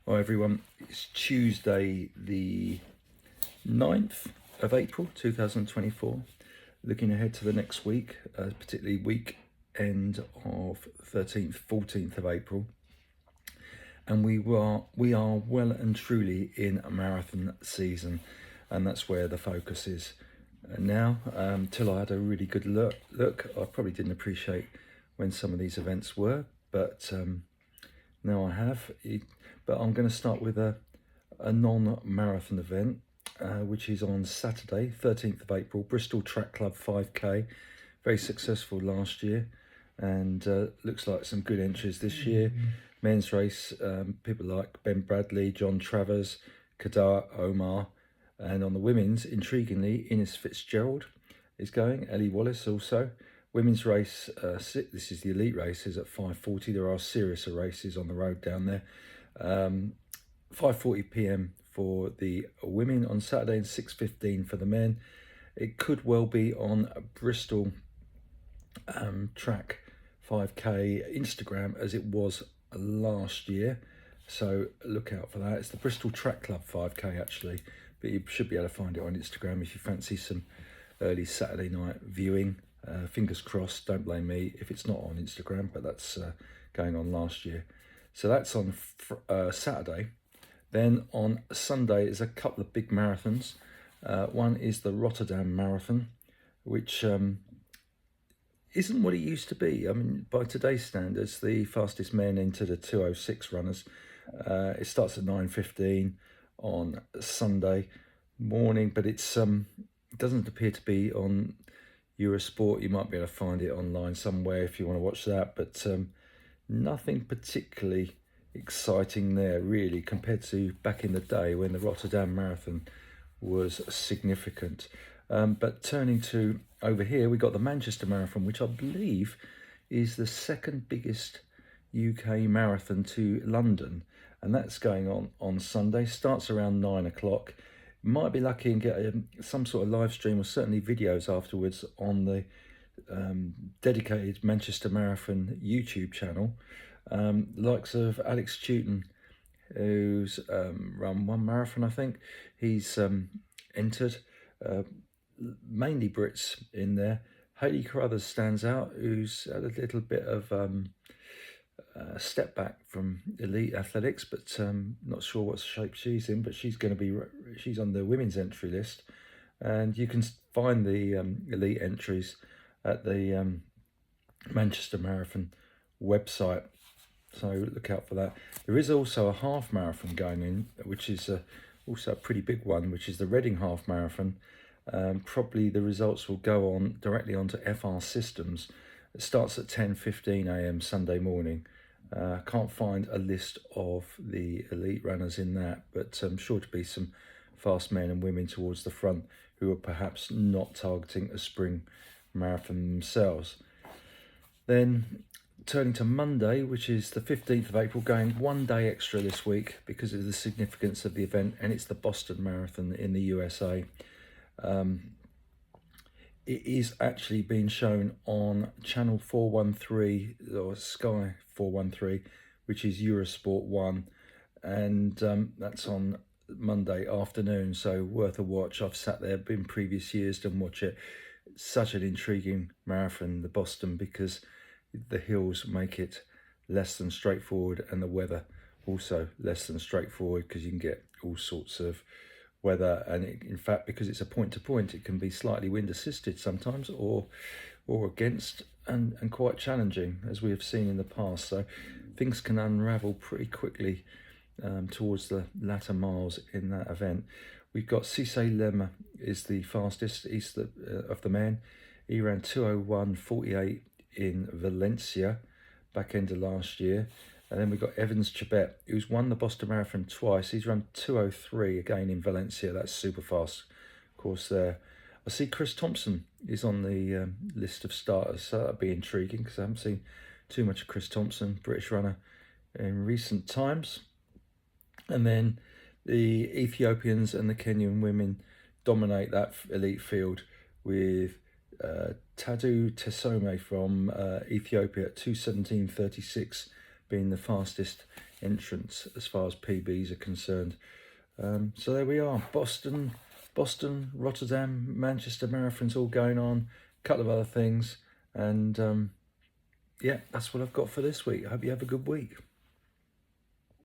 Hi everyone, it's Tuesday the 9th of April 2024. Looking ahead to the next week, particularly week end of 13th, 14th of April. And we are well and truly in a marathon season, and that's where the focus is. Now, till I had a really good look, I probably didn't appreciate when some of these events were, but now I have. But I'm going to start with a non-marathon event, which is on Saturday, 13th of April, Bristol Track Club 5K. Very successful last year, and looks like some good entries this year. Men's race, people like Ben Bradley, John Travers, Kadar Omar, and on the women's, intriguingly, Ines Fitzgerald is going, Ellie Wallace also. Women's race, this is the elite races at 5:40. There are serious races on the road down there. 5:40 p.m. for the women on Saturday and 6:15 for the men. It could well be on Bristol Track 5K Instagram as it was last year. So look out for that. It's the Bristol Track Club 5K actually, but you should be able to find it on Instagram if you fancy some early Saturday night viewing. Fingers crossed, don't blame me if it's not on Instagram, but that's going on last year. So that's on Saturday. Then on Sunday is a couple of big marathons. One is the Rotterdam Marathon, which isn't what it used to be. I mean, by today's standards, the fastest men into the 2:06 runners. It starts at 9:15 on Sunday morning, but it doesn't appear to be on Eurosport. You might be able to find it online somewhere if you want to watch that, but nothing particularly exciting there really compared to back in the day when the Rotterdam Marathon was significant. But turning to over here, we got the Manchester Marathon, which I believe is the second biggest UK marathon to London, and that's going on Sunday. Starts around 9 o'clock. Might be lucky and get some sort of live stream or certainly videos afterwards on the dedicated Manchester Marathon YouTube channel. Likes of Alex Chewton, who's run one marathon, I think. He's entered, mainly Brits in there. Hayley Carruthers stands out, who's had a little bit of step back from elite athletics, but not sure what shape she's in, but she's going to be, she's on the women's entry list, and you can find the elite entries at the Manchester Marathon website, so look out for that. There is also a half marathon going in, which is also a pretty big one, which is the Reading Half Marathon. Probably the results will go on directly onto FR Systems. It starts at 10:15 a.m. Sunday morning. Can't find a list of the elite runners in that, but I'm sure to be some fast men and women towards the front who are perhaps not targeting a spring marathon themselves. Then turning to Monday, which is the 15th of April, going one day extra this week because of the significance of the event, and it's the Boston Marathon in the USA. It is actually being shown on channel 413 or Sky 413, which is Eurosport 1, and that's on Monday afternoon, so worth a watch. I've sat there in previous years to watch it. It's such an intriguing marathon, the Boston, because the hills make it less than straightforward, and the weather also less than straightforward because you can get all sorts of weather, and in fact, because it's a point to point, it can be slightly wind assisted sometimes or against, and quite challenging, as we have seen in the past. So things can unravel pretty quickly towards the latter miles in that event. We've got Cisse Lema is the fastest. He's of the men. He ran 2:01:48 in Valencia back end of last year. And then we've got Evans Chebet, who's won the Boston Marathon twice. He's run 2:03 again in Valencia. That's super fast, of course, there. I see Chris Thompson is on the list of starters, so that'll be intriguing because I haven't seen too much of Chris Thompson, British runner, in recent times. And then the Ethiopians and the Kenyan women dominate that elite field with Tadu Tesome from Ethiopia at 2:17:36 being the fastest entrants as far as PBs are concerned. So there we are. Boston, Rotterdam, Manchester marathons all going on. A couple of other things. And yeah, that's what I've got for this week. I hope you have a good week.